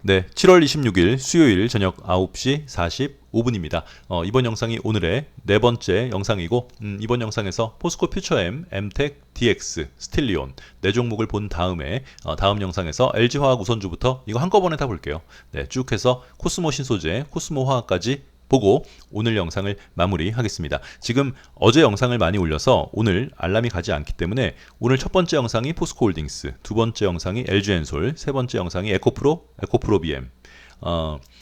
네, 7월 26일 수요일 저녁 9시 45분입니다. 이번 영상이 오늘의 네 번째 영상이고 이번 영상에서 포스코 퓨처엠, 엠텍, DX, 스틸리온 네 종목을 본 다음에 다음 영상에서 LG화학 우선주부터 이거 한꺼번에 다 볼게요. 네, 쭉 해서 코스모 신소재, 코스모 화학까지 보고 오늘 영상을 마무리하겠습니다. 지금 어제 영상을 많이 올려서 오늘 알람이 가지 않기 때문에 오늘 첫 번째 영상이 포스코홀딩스, 두 번째 영상이 LG엔솔, 세 번째 영상이 에코프로, 에코프로 BM.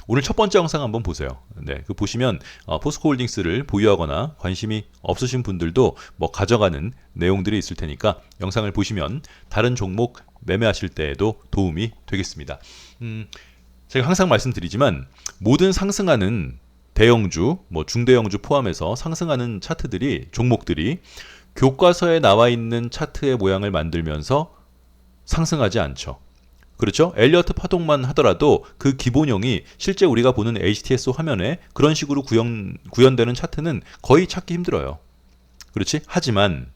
오늘 첫 번째 영상 한번 보세요. 네, 그 보시면 포스코홀딩스를 보유하거나 관심이 없으신 분들도 뭐 가져가는 내용들이 있을 테니까 영상을 보시면 다른 종목 매매하실 때에도 도움이 되겠습니다. 제가 항상 말씀드리지만 모든 상승하는 대형주, 뭐 중대형주 포함해서 상승하는 차트들이, 종목들이 교과서에 나와 있는 차트의 모양을 만들면서 상승하지 않죠. 그렇죠? 엘리어트 파동만 하더라도 그 기본형이 실제 우리가 보는 HTS 화면에 그런 식으로 구현되는 차트는 거의 찾기 힘들어요. 그렇지? 하지만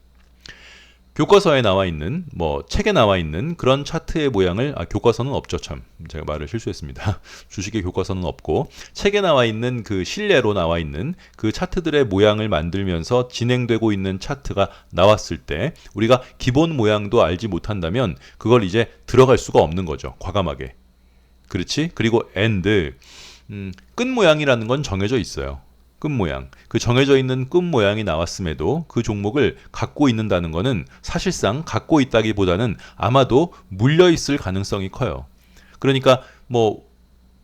교과서에 나와 있는, 뭐 책에 나와 있는 그런 차트의 모양을, 교과서는 없죠. 참 제가 말을 실수했습니다. 주식의 교과서는 없고 책에 나와 있는 그 실내로 나와 있는 그 차트들의 모양을 만들면서 진행되고 있는 차트가 나왔을 때 우리가 기본 모양도 알지 못한다면 그걸 이제 들어갈 수가 없는 거죠. 과감하게. 그렇지? 그리고 끝 모양이라는 건 정해져 있어요. 끝 모양. 그 정해져 있는 끝 모양이 나왔음에도 그 종목을 갖고 있는다는 것은 사실상 갖고 있다기보다는 아마도 물려 있을 가능성이 커요. 그러니까 뭐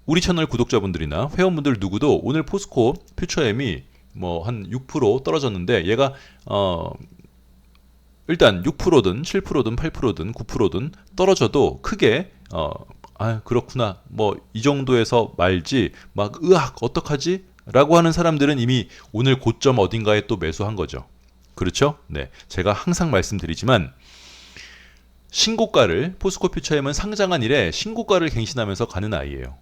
우리 채널 구독자분들이나 회원분들 누구도 오늘 포스코 퓨처엠이 뭐 한 6% 떨어졌는데 얘가 일단 6%든 7%든 8%든 9%든 떨어져도 크게 그렇구나. 뭐 이 정도에서 말지 막 으악 어떡하지? 라고 하는 사람들은 이미 오늘 고점 어딘가에 또 매수한 거죠. 그렇죠? 네. 제가 항상 말씀드리지만 신고가를 포스코 퓨처엠은 상장한 이래 신고가를 갱신하면서 가는 아이예요.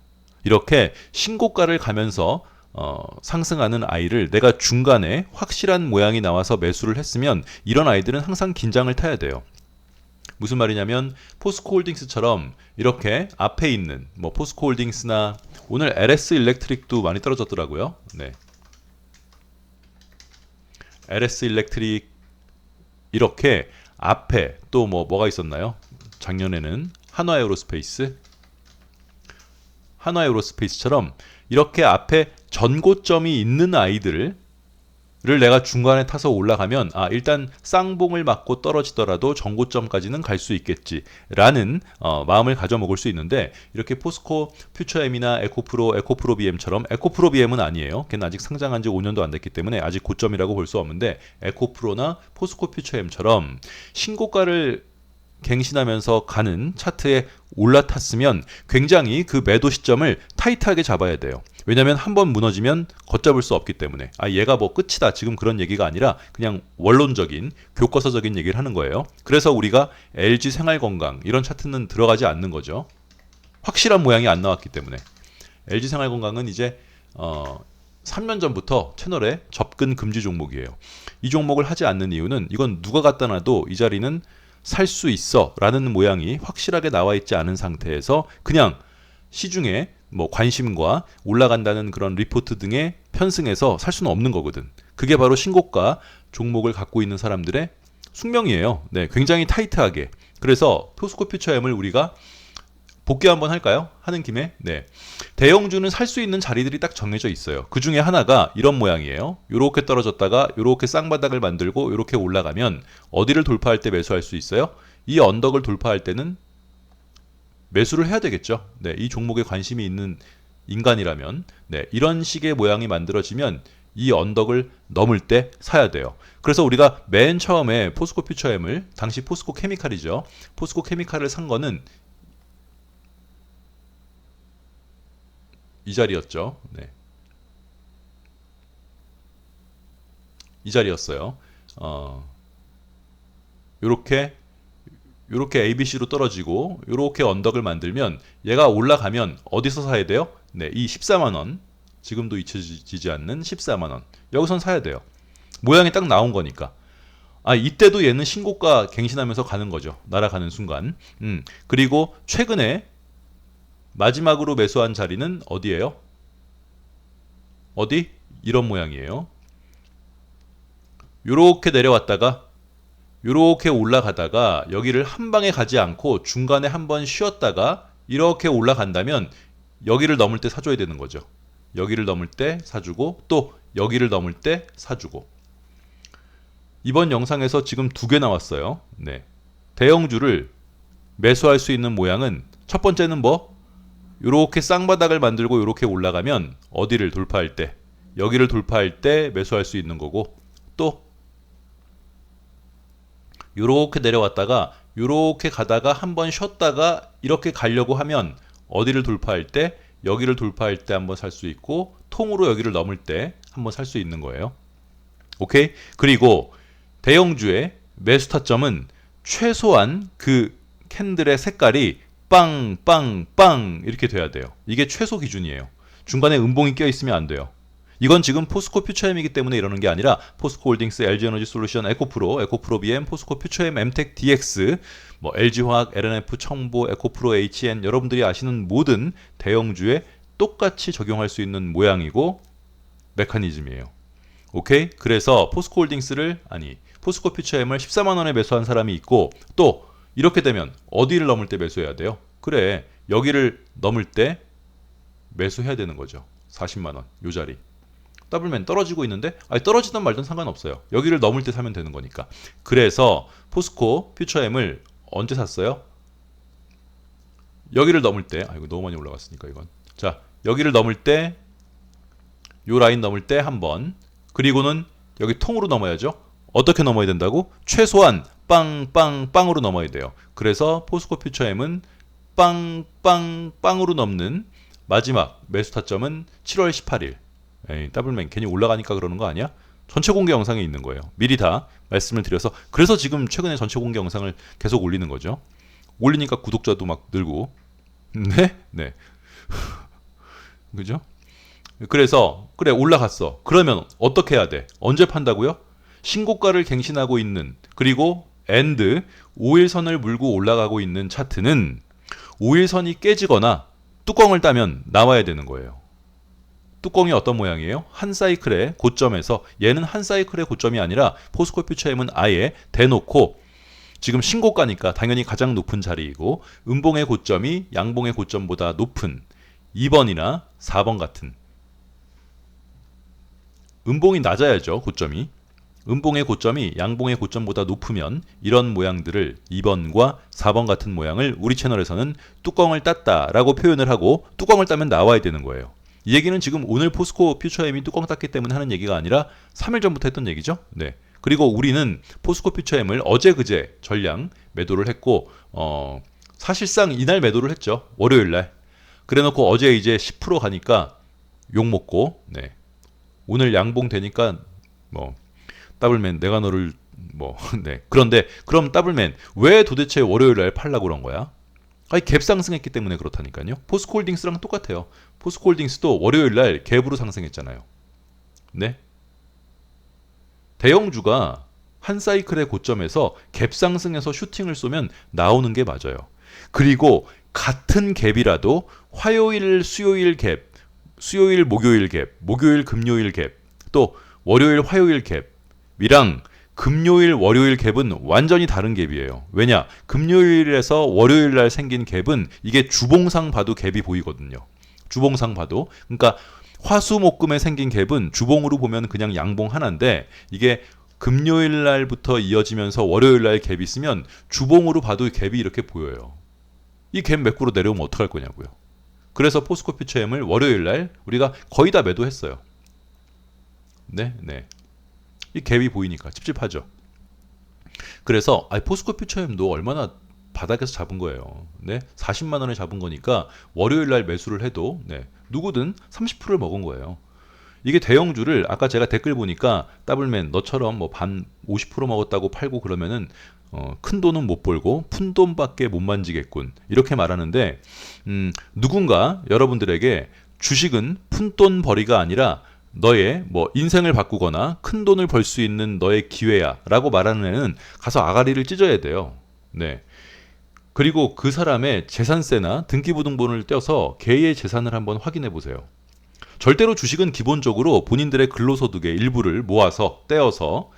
이렇게 신고가를 가면서 상승하는 아이를 내가 중간에 확실한 모양이 나와서 매수를 했으면 이런 아이들은 항상 긴장을 타야 돼요. 무슨 말이냐면 포스코홀딩스처럼 이렇게 앞에 있는 뭐 포스코홀딩스나 오늘 LS 일렉트릭도 많이 떨어졌더라고요. 네. LS 일렉트릭 이렇게 앞에 또 뭐가 있었나요? 작년에는 한화에어로스페이스처럼 이렇게 앞에 전고점이 있는 아이들을 내가 중간에 타서 올라가면 일단 쌍봉을 맞고 떨어지더라도 전고점까지는 갈 수 있겠지라는 마음을 가져 먹을 수 있는데 이렇게 포스코 퓨처엠이나 에코프로 BM처럼 에코프로 BM은 아니에요. 걔는 아직 상장한 지 5년도 안 됐기 때문에 아직 고점이라고 볼 수 없는데 에코프로나 포스코 퓨처엠처럼 신고가를 갱신하면서 가는 차트에 올라탔으면 굉장히 그 매도 시점을 타이트하게 잡아야 돼요. 왜냐하면 한번 무너지면 걷잡을 수 없기 때문에 얘가 뭐 끝이다 지금 그런 얘기가 아니라 그냥 원론적인 교과서적인 얘기를 하는 거예요. 그래서 우리가 LG 생활건강 이런 차트는 들어가지 않는 거죠. 확실한 모양이 안 나왔기 때문에. LG 생활건강은 이제 3년 전부터 채널에 접근 금지 종목이에요. 이 종목을 하지 않는 이유는 이건 누가 갖다 놔도 이 자리는 살 수 있어 라는 모양이 확실하게 나와 있지 않은 상태에서 그냥 시중에 뭐 관심과 올라간다는 그런 리포트 등의 편승해서 살 수는 없는 거거든. 그게 바로 신고가 종목을 갖고 있는 사람들의 숙명이에요. 네, 굉장히 타이트하게. 그래서 포스코 퓨처엠을 우리가 복귀 한번 할까요? 하는 김에 대형주는 살 수 있는 자리들이 딱 정해져 있어요. 그 중에 하나가 이런 모양이에요. 요렇게 떨어졌다가 요렇게 쌍바닥을 만들고 요렇게 올라가면 어디를 돌파할 때 매수할 수 있어요? 이 언덕을 돌파할 때는 매수를 해야 되겠죠. 네, 이 종목에 관심이 있는 인간이라면 이런 식의 모양이 만들어지면 이 언덕을 넘을 때 사야 돼요. 그래서 우리가 맨 처음에 포스코 퓨처엠을 당시 포스코 케미칼이죠. 포스코 케미칼을 산 거는 이 자리였죠. 네. 이 자리였어요. 요렇게 ABC로 떨어지고 요렇게 언덕을 만들면 얘가 올라가면 어디서 사야 돼요? 네, 이 14만 원. 지금도 잊혀지지 않는 14만 원. 여기선 사야 돼요. 모양이 딱 나온 거니까. 이때도 얘는 신고가 갱신하면서 가는 거죠. 날아가는 순간. 그리고 최근에 마지막으로 매수한 자리는 어디예요? 어디? 이런 모양이에요. 요렇게 내려왔다가 요렇게 올라가다가 여기를 한 방에 가지 않고 중간에 한번 쉬었다가 이렇게 올라간다면 여기를 넘을 때 사줘야 되는 거죠. 여기를 넘을 때 사주고 또 여기를 넘을 때 사주고. 이번 영상에서 지금 두 개 나왔어요. 네. 대형주를 매수할 수 있는 모양은 첫 번째는 뭐? 요렇게 쌍바닥을 만들고 요렇게 올라가면 어디를 돌파할 때? 여기를 돌파할 때 매수할 수 있는 거고, 또 요렇게 내려왔다가 요렇게 가다가 한번 쉬었다가 이렇게 가려고 하면 어디를 돌파할 때? 여기를 돌파할 때 한번 살 수 있고, 통으로 여기를 넘을 때 한번 살 수 있는 거예요. 오케이? 그리고 대형주의 매수 타점은 최소한 그 캔들의 색깔이 빵, 빵, 빵 이렇게 돼야 돼요. 이게 최소 기준이에요. 중간에 음봉이 껴있으면 안 돼요. 이건 지금 포스코 퓨처엠이기 때문에 이러는 게 아니라 포스코 홀딩스, LG에너지 솔루션, 에코프로, 에코프로 BM, 포스코 퓨처엠, 엠텍 DX, 뭐 LG화학, LNF, 청보, 에코프로 HN 여러분들이 아시는 모든 대형주에 똑같이 적용할 수 있는 모양이고 메커니즘이에요. 오케이? 그래서 포스코 홀딩스를 포스코 퓨처엠을 14만 원에 매수한 사람이 있고 또 이렇게 되면 어디를 넘을 때 매수해야 돼요? 그래, 여기를 넘을 때 매수해야 되는 거죠. 40만 원, 요 자리. 더블맨 떨어지고 있는데 떨어지든 말든 상관없어요. 여기를 넘을 때 사면 되는 거니까. 그래서 포스코 퓨처엠을 언제 샀어요? 여기를 넘을 때, 이거 너무 많이 올라갔으니까 이건. 자, 여기를 넘을 때, 요 라인 넘을 때 한 번. 그리고는 여기 통으로 넘어야죠. 어떻게 넘어야 된다고? 최소한 빵빵빵으로 넘어야 돼요. 그래서 포스코 퓨처엠은 빵빵빵으로 넘는 마지막 매수 타점은 7월 18일. 에이, 더블맨 괜히 올라가니까 그러는 거 아니야? 전체 공개 영상에 있는 거예요. 미리 다 말씀을 드려서 그래서 지금 최근에 전체 공개 영상을 계속 올리는 거죠. 올리니까 구독자도 막 늘고. 네? 네. 그죠? 그래서 그래 올라갔어. 그러면 어떻게 해야 돼? 언제 판다고요? 신고가를 갱신하고 있는 그리고 엔드 5일선을 물고 올라가고 있는 차트는 5일선이 깨지거나 뚜껑을 따면 나와야 되는 거예요. 뚜껑이 어떤 모양이에요? 한 사이클의 고점에서 얘는 한 사이클의 고점이 아니라 포스코 퓨처엠은 아예 대놓고 지금 신고가니까 당연히 가장 높은 자리이고 음봉의 고점이 양봉의 고점보다 높은 2번이나 4번 같은 음봉이 낮아야죠. 고점이. 음봉의 고점이 양봉의 고점보다 높으면 이런 모양들을 2번과 4번 같은 모양을 우리 채널에서는 뚜껑을 땄다라고 표현을 하고 뚜껑을 따면 나와야 되는 거예요. 이 얘기는 지금 오늘 포스코 퓨처엠이 뚜껑 땄기 때문에 하는 얘기가 아니라 3일 전부터 했던 얘기죠. 네. 그리고 우리는 포스코 퓨처엠을 어제 그제 전량 매도를 했고 사실상 이날 매도를 했죠. 월요일날. 그래놓고 어제 이제 10% 가니까 욕먹고 네. 오늘 양봉 되니까 뭐 더블맨 내가 너를 뭐 네. 그런데 그럼 더블맨 왜 도대체 월요일날 팔라고 그런 거야? 갭 상승했기 때문에 그렇다니까요. 포스코홀딩스랑 똑같아요. 포스코홀딩스도 월요일날 갭으로 상승했잖아요. 네. 대형주가 한 사이클의 고점에서 갭 상승해서 슈팅을 쏘면 나오는 게 맞아요. 그리고 같은 갭이라도 화요일 수요일 갭, 수요일 목요일 갭, 목요일 금요일 갭, 또 월요일 화요일 갭이랑 금요일 월요일 갭은 완전히 다른 갭이에요. 왜냐? 금요일에서 월요일 날 생긴 갭은 이게 주봉상 봐도 갭이 보이거든요. 주봉상 봐도. 그러니까 화수목금에 생긴 갭은 주봉으로 보면 그냥 양봉 하나인데 이게 금요일 날부터 이어지면서 월요일 날 갭이 있으면 주봉으로 봐도 갭이 이렇게 보여요. 이 갭 매꾸로 내려오면 어떡할 거냐고요. 그래서 포스코 퓨처엠을 월요일 날 우리가 거의 다 매도했어요. 네, 네. 이 갭이 보이니까 찝찝하죠. 그래서 포스코 퓨처엠도 얼마나 바닥에서 잡은 거예요. 네, 40만 원에 잡은 거니까 월요일 날 매수를 해도 네, 누구든 30%를 먹은 거예요. 이게 대형주를 아까 제가 댓글 보니까 더블맨 너처럼 뭐 반 50% 먹었다고 팔고 그러면은 큰 돈은 못 벌고 푼 돈밖에 못 만지겠군 이렇게 말하는데 누군가 여러분들에게 주식은 푼 돈 벌이가 아니라 너의 뭐 인생을 바꾸거나 큰 돈을 벌 수 있는 너의 기회야 라고 말하는 애는 가서 아가리를 찢어야 돼요. 네. 그리고 그 사람의 재산세나 등기부등본을 떼서 개의 재산을 한번 확인해 보세요. 절대로 주식은 기본적으로 본인들의 근로소득의 일부를 모아서 떼어서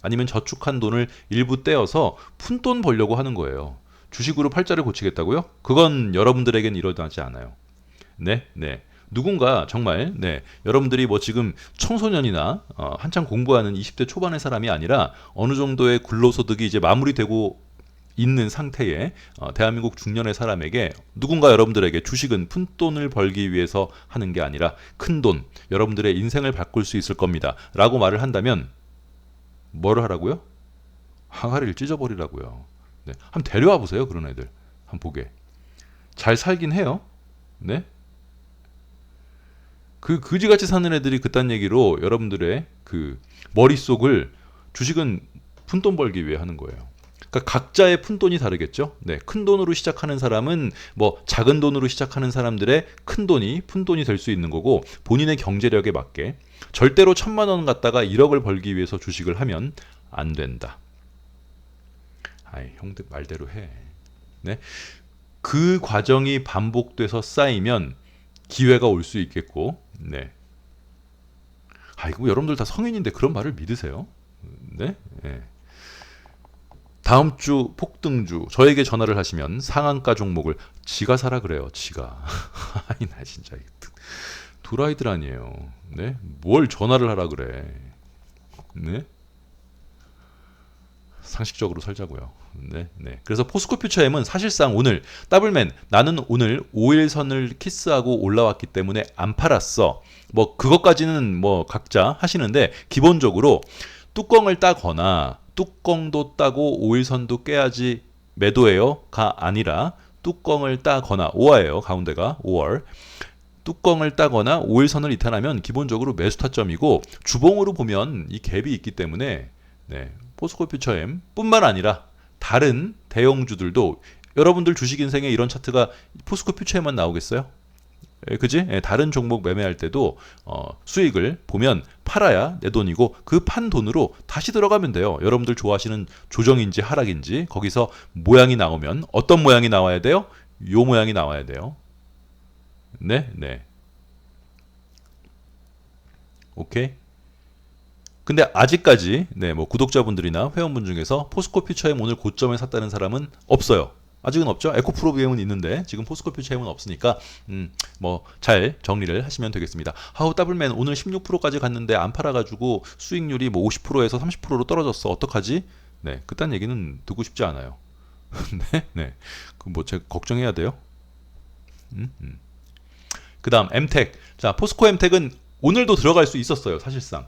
아니면 저축한 돈을 일부 떼어서 푼돈 벌려고 하는 거예요. 주식으로 팔자를 고치겠다고요? 그건 여러분들에겐 일어나지 않아요. 누군가 정말 여러분들이 뭐 지금 청소년이나 한창 공부하는 20대 초반의 사람이 아니라 어느 정도의 근로소득이 이제 마무리되고 있는 상태의 대한민국 중년의 사람에게 누군가 여러분들에게 주식은 푼돈을 벌기 위해서 하는 게 아니라 큰돈, 여러분들의 인생을 바꿀 수 있을 겁니다 라고 말을 한다면 뭐를 하라고요? 항아리를 찢어버리라고요. 한번 데려와 보세요. 그런 애들 한번 보게. 잘 살긴 해요. 그 그지같이 사는 애들이 그딴 얘기로 여러분들의 그 머릿속을 주식은 푼돈 벌기 위해 하는 거예요. 그러니까 각자의 푼돈이 다르겠죠. 큰 돈으로 시작하는 사람은 뭐 작은 돈으로 시작하는 사람들의 큰 돈이 푼돈이 될 수 있는 거고 본인의 경제력에 맞게 절대로 1,000만 원 갖다가 1억을 벌기 위해서 주식을 하면 안 된다. 아이, 형들 말대로 해. 그 과정이 반복돼서 쌓이면 기회가 올 수 있겠고, 아이고, 여러분들 다 성인인데 그런 말을 믿으세요? 다음 주 폭등주 저에게 전화를 하시면 상한가 종목을 지가 사라 그래요. 지가. 아니 나 진짜 도라이들 아니에요. 뭘 전화를 하라 그래. 상식적으로 살자고요. 그래서 포스코 퓨처엠은 사실상 오늘 더블맨 나는 오늘 5일선을 키스하고 올라왔기 때문에 안 팔았어. 뭐 그것까지는 뭐 각자 하시는데 기본적으로 뚜껑을 따거나 뚜껑도 따고 5일선도 깨야지 매도해요가 아니라 뚜껑을 따거나 5화예요. 가운데가 5월. 뚜껑을 따거나 5일선을 이탈하면 기본적으로 매수 타점이고 주봉으로 보면 이 갭이 있기 때문에 포스코 퓨처엠 뿐만 아니라 다른 대형주들도 여러분들 주식 인생에 이런 차트가 포스코 퓨처엠만 나오겠어요? 그지? 다른 종목 매매할 때도 수익을 보면 팔아야 내 돈이고 그 판 돈으로 다시 들어가면 돼요. 여러분들 좋아하시는 조정인지 하락인지 거기서 모양이 나오면 어떤 모양이 나와야 돼요? 요 모양이 나와야 돼요. 오케이? 근데 아직까지 뭐 구독자분들이나 회원분 중에서 포스코 퓨처엠 오늘 고점에 샀다는 사람은 없어요. 아직은 없죠. 에코프로 비엠은 있는데 지금 포스코 퓨처엠은 없으니까 뭐 잘 정리를 하시면 되겠습니다. 하우 더블맨 오늘 16%까지 갔는데 안 팔아가지고 수익률이 뭐 50%에서 30%로 떨어졌어. 어떡하지? 그딴 얘기는 듣고 싶지 않아요. 그럼 뭐 제가 걱정해야 돼요? 그 다음 엠텍. 자, 포스코 엠텍은 오늘도 들어갈 수 있었어요. 사실상.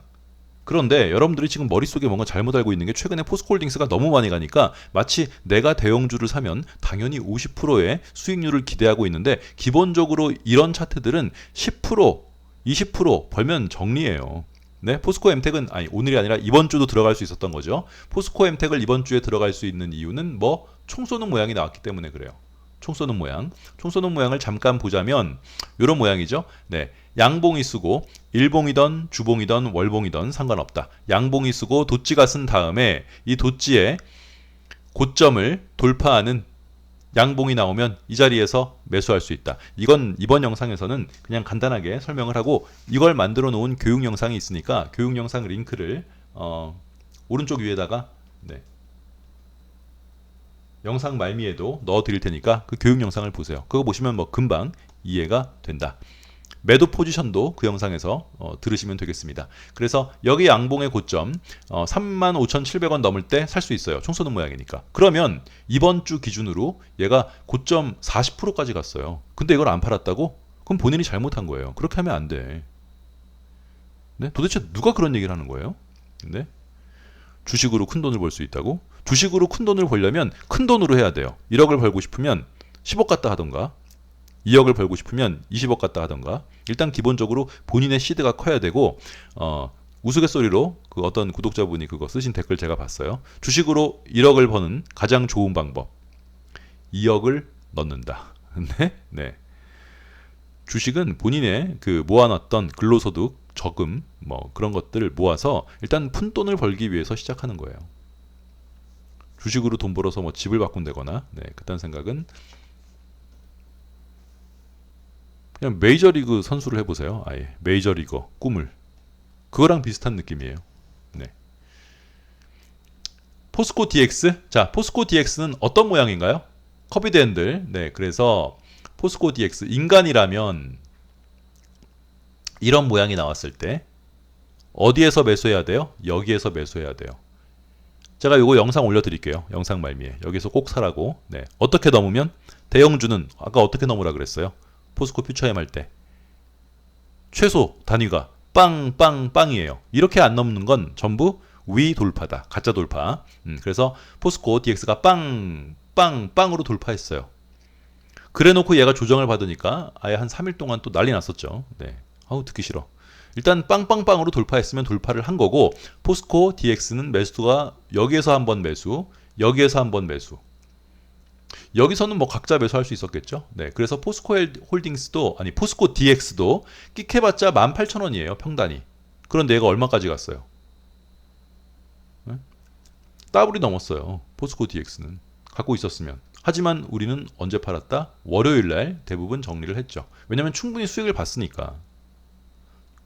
그런데 여러분들이 지금 머릿속에 뭔가 잘못 알고 있는 게 최근에 포스코홀딩스가 너무 많이 가니까 마치 내가 대형주를 사면 당연히 50%의 수익률을 기대하고 있는데 기본적으로 이런 차트들은 10%, 20% 벌면 정리해요. 포스코 엠텍은 아니 오늘이 아니라 이번 주도 들어갈 수 있었던 거죠. 포스코 엠텍을 이번 주에 들어갈 수 있는 이유는 뭐 총 쏘는 모양이 나왔기 때문에 그래요. 총 쏘는 모양. 총 쏘는 모양을 잠깐 보자면 이런 모양이죠. 양봉이 쓰고 일봉이던 주봉이던 월봉이던 상관없다. 양봉이 쓰고 도찌가 쓴 다음에 이 도찌의 고점을 돌파하는 양봉이 나오면 이 자리에서 매수할 수 있다. 이건 이번 영상에서는 그냥 간단하게 설명을 하고 이걸 만들어 놓은 교육 영상이 있으니까 교육 영상 링크를 오른쪽 위에다가 영상 말미에도 넣어 드릴 테니까 그 교육 영상을 보세요. 그거 보시면 뭐 금방 이해가 된다. 매도 포지션도 그 영상에서 들으시면 되겠습니다. 그래서 여기 양봉의 고점 35,700원 넘을 때 살 수 있어요. 총 쏘는 모양이니까. 그러면 이번 주 기준으로 얘가 고점 40%까지 갔어요. 근데 이걸 안 팔았다고? 그럼 본인이 잘못한 거예요. 그렇게 하면 안 돼. 도대체 누가 그런 얘기를 하는 거예요? 주식으로 큰 돈을 벌 수 있다고? 주식으로 큰 돈을 벌려면 큰 돈으로 해야 돼요. 1억을 벌고 싶으면 10억 갖다 하던가 2억을 벌고 싶으면 20억 갖다 하던가 일단 기본적으로 본인의 시드가 커야 되고 우스갯소리로 그 어떤 구독자분이 그거 쓰신 댓글 제가 봤어요. 주식으로 1억을 버는 가장 좋은 방법 2억을 넣는다. 주식은 본인의 그 모아놨던 근로소득, 저금 뭐 그런 것들을 모아서 일단 푼돈을 벌기 위해서 시작하는 거예요. 주식으로 돈 벌어서 뭐 집을 바꾼다거나 네, 그딴 생각은 그냥 메이저리그 선수를 해보세요. 아예 메이저리거 꿈을 그거랑 비슷한 느낌이에요. 네. 포스코 DX. 자, 포스코 DX는 어떤 모양인가요? 커비드 핸들. 네, 그래서 포스코 DX 인간이라면 이런 모양이 나왔을 때 어디에서 매수해야 돼요? 여기에서 매수해야 돼요. 제가 이거 영상 올려드릴게요. 영상 말미에. 여기서 꼭 사라고. 네. 어떻게 넘으면? 대형주는 아까 어떻게 넘으라 그랬어요? 포스코 퓨처엠 할 때. 최소 단위가 빵빵빵이에요. 이렇게 안 넘는 건 전부 위 돌파다. 가짜 돌파. 그래서 포스코 DX가 빵빵빵으로 돌파했어요. 그래놓고 얘가 조정을 받으니까 아예 한 3일 동안 또 난리 났었죠. 네. 아우 듣기 싫어. 일단 빵빵빵으로 돌파했으면 돌파를 한 거고 포스코 DX는 매수가 여기에서 한번 매수, 여기에서 한번 매수. 여기서는 뭐 각자 매수할 수 있었겠죠. 네, 그래서 포스코 홀딩스도 아니 포스코 DX도 끽해봤자 18,000원이에요 평단이. 그런데 얘가 얼마까지 갔어요? 네? 더블이 넘었어요. 포스코 DX는 갖고 있었으면. 하지만 우리는 언제 팔았다? 월요일날 대부분 정리를 했죠. 왜냐하면 충분히 수익을 봤으니까.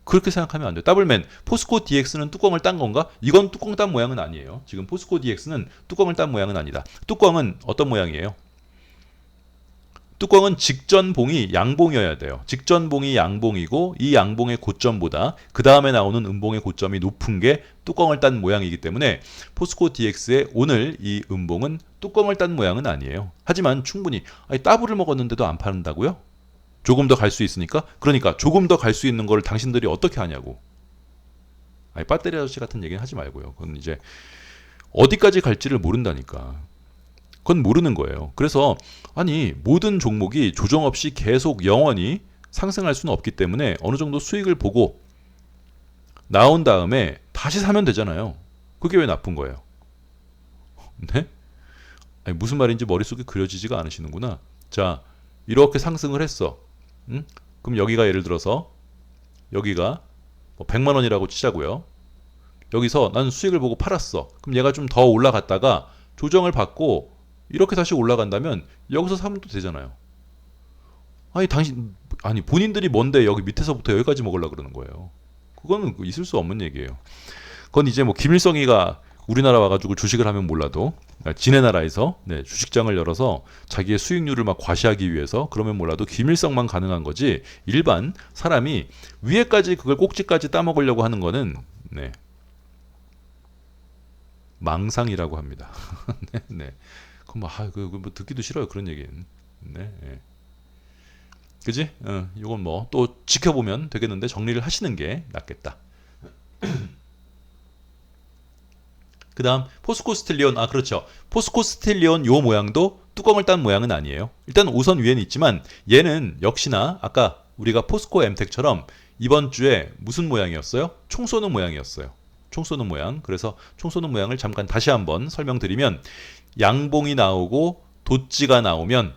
그렇게 생각하면 안 돼요. 더블맨, 포스코 DX는 뚜껑을 딴 건가? 이건 뚜껑 딴 모양은 아니에요. 지금 포스코 DX는 뚜껑을 딴 모양은 아니다. 뚜껑은 어떤 모양이에요? 뚜껑은 직전봉이 양봉이어야 돼요. 직전봉이 양봉이고 이 양봉의 고점보다 그 다음에 나오는 음봉의 고점이 높은 게 뚜껑을 딴 모양이기 때문에 포스코 DX의 오늘 이 음봉은 뚜껑을 딴 모양은 아니에요. 하지만 충분히 더블을 먹었는데도 안 파는다고요? 조금 더 갈 수 있으니까? 그러니까 조금 더 갈 수 있는 걸 당신들이 어떻게 하냐고. 배터리 아저씨 같은 얘기는 하지 말고요. 그건 이제 어디까지 갈지를 모른다니까. 그건 모르는 거예요. 그래서 아니 모든 종목이 조정 없이 계속 영원히 상승할 수는 없기 때문에 어느 정도 수익을 보고 나온 다음에 다시 사면 되잖아요. 그게 왜 나쁜 거예요? 네? 아니, 무슨 말인지 머릿속에 그려지지가 않으시는구나. 자, 이렇게 상승을 했어. 응? 그럼 여기가 예를 들어서 여기가 뭐 100만 원이라고 치자고요. 여기서 난 수익을 보고 팔았어. 그럼 얘가 좀 더 올라갔다가 조정을 받고 이렇게 다시 올라간다면 여기서 사면 또 되잖아요. 아니 본인들이 뭔데 여기 밑에서부터 여기까지 먹으려고 그러는 거예요. 그거는 있을 수 없는 얘기예요. 그건 이제 뭐 김일성이가 우리나라 와가지고 주식을 하면 몰라도 지네 나라에서 네, 주식장을 열어서 자기의 수익률을 막 과시하기 위해서 그러면 몰라도 김일성만 가능한 거지 일반 사람이 위에까지 그걸 꼭지까지 따먹으려고 하는 거는 네, 망상이라고 합니다. 네, 네. 그럼 뭐 듣기도 싫어요 그런 얘기는. 네, 네. 그지? 이건 뭐 또 지켜보면 되겠는데 정리를 하시는 게 낫겠다. 그 다음 포스코 스틸리온. 그렇죠. 포스코 스틸리온 요 모양도 뚜껑을 딴 모양은 아니에요. 일단 우선 위에는 있지만 얘는 역시나 아까 우리가 포스코 엠텍처럼 이번 주에 무슨 모양이었어요? 총 쏘는 모양이었어요. 총 쏘는 모양. 그래서 총 쏘는 모양을 잠깐 다시 한번 설명드리면 양봉이 나오고 돛지가 나오면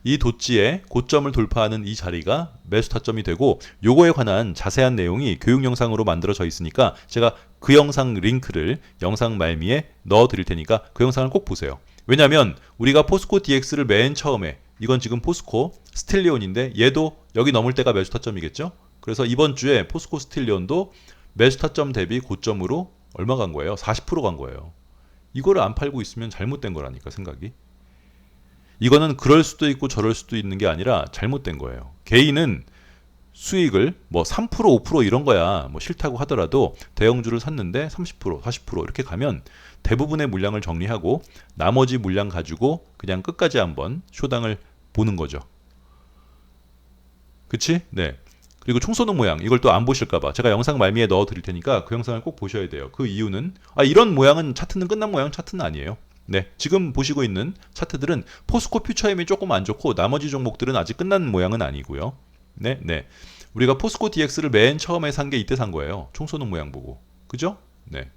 이 돛지에 고점을 돌파하는 이 자리가 매수 타점이 되고 요거에 관한 자세한 내용이 교육 영상으로 만들어져 있으니까 제가 그 영상 링크를 영상 말미에 넣어 드릴 테니까 그 영상을 꼭 보세요. 왜냐하면 우리가 포스코 DX를 맨 처음에 이건 지금 포스코 스틸리온인데 얘도 여기 넘을 때가 매수 타점이겠죠. 그래서 이번 주에 포스코 스틸리온도 매수 타점 대비 고점으로 얼마 간 거예요? 40%간 거예요. 이거를 안 팔고 있으면 잘못된 거라니까 생각이. 이거는 그럴 수도 있고 저럴 수도 있는 게 아니라 잘못된 거예요. 개인은 수익을 뭐 3% 5% 이런 거야 뭐 싫다고 하더라도 대형주를 샀는데 30% 40% 이렇게 가면 대부분의 물량을 정리하고 나머지 물량 가지고 그냥 끝까지 한번 쇼당을 보는 거죠. 그치? 네. 그리고 총 쏘는 모양 이걸 또 안 보실까봐 제가 영상 말미에 넣어 드릴 테니까 그 영상을 꼭 보셔야 돼요. 그 이유는 이런 모양은 차트는 끝난 모양 차트는 아니에요. 네, 지금 보시고 있는 차트들은 포스코 퓨처엠이 조금 안 좋고 나머지 종목들은 아직 끝난 모양은 아니고요. 네, 네. 우리가 포스코 DX를 맨 처음에 산 게 이때 산 거예요. 총 쏘는 모양 보고. 그죠? 네.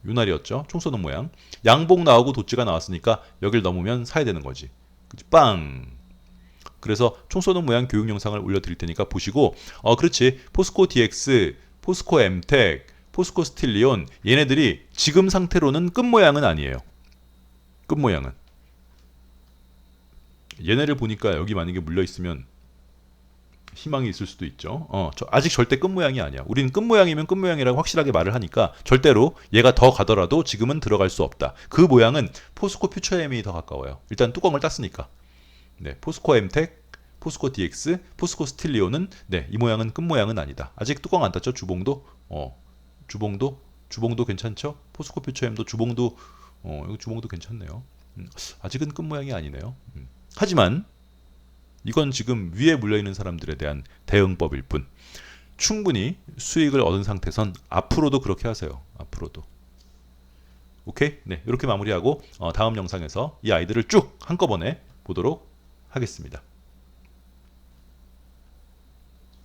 요날이었죠. 총 쏘는 모양. 양봉 나오고 돛지가 나왔으니까 여길 넘으면 사야 되는 거지. 그치? 빵. 그래서 총 쏘는 모양 교육 영상을 올려드릴 테니까 보시고 그렇지. 포스코 DX, 포스코 엠텍, 포스코 스틸리온 얘네들이 지금 상태로는 끝 모양은 아니에요. 끝 모양은 얘네를 보니까 여기 만약에 물려 있으면 희망이 있을 수도 있죠. 아직 절대 끝 모양이 아니야. 우리는 끝 모양이면 끝 모양이라고 확실하게 말을 하니까 절대로 얘가 더 가더라도 지금은 들어갈 수 없다. 그 모양은 포스코 퓨처엠이 더 가까워요. 일단 뚜껑을 땄으니까. 네, 포스코 엠텍, 포스코 DX, 포스코 스틸리온은 네, 이 모양은 끝 모양은 아니다. 아직 뚜껑 안 땄죠? 주봉도. 주봉도 괜찮죠? 포스코 퓨처엠도 주봉도 이거 주봉도 괜찮네요. 아직은 끝 모양이 아니네요. 하지만 이건 지금 위에 물려있는 사람들에 대한 대응법일 뿐 충분히 수익을 얻은 상태선 앞으로도 그렇게 하세요. 앞으로도. 오케이? 네, 이렇게 마무리하고 다음 영상에서 이 아이들을 쭉 한꺼번에 보도록 하겠습니다.